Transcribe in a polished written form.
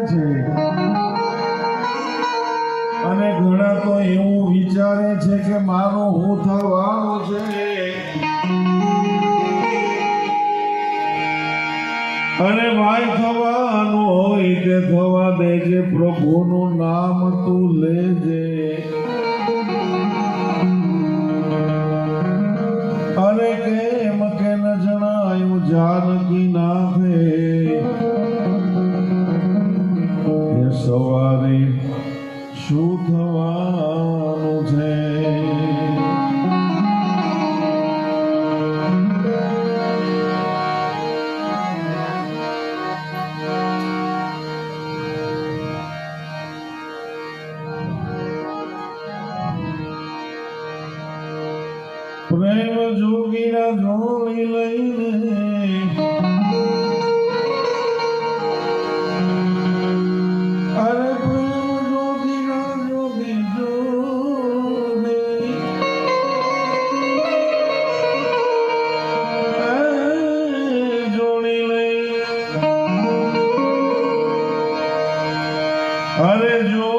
છે અને ઘણા તો એવું વિચારે છે કે મારું હું થવાનું છે અને ભાઈ થવાનું હોય તે થવા દેજે, પ્રભુનું નામ તું લેજે અને કેમ કે ન જણાયું જાનકી નાથે એ સવારે શું થવાનું છે? પ્રેમ જોગીના જોડી લઈને અરે પ્રેમ જોગીના જોડી જોડી લઈને અરે જો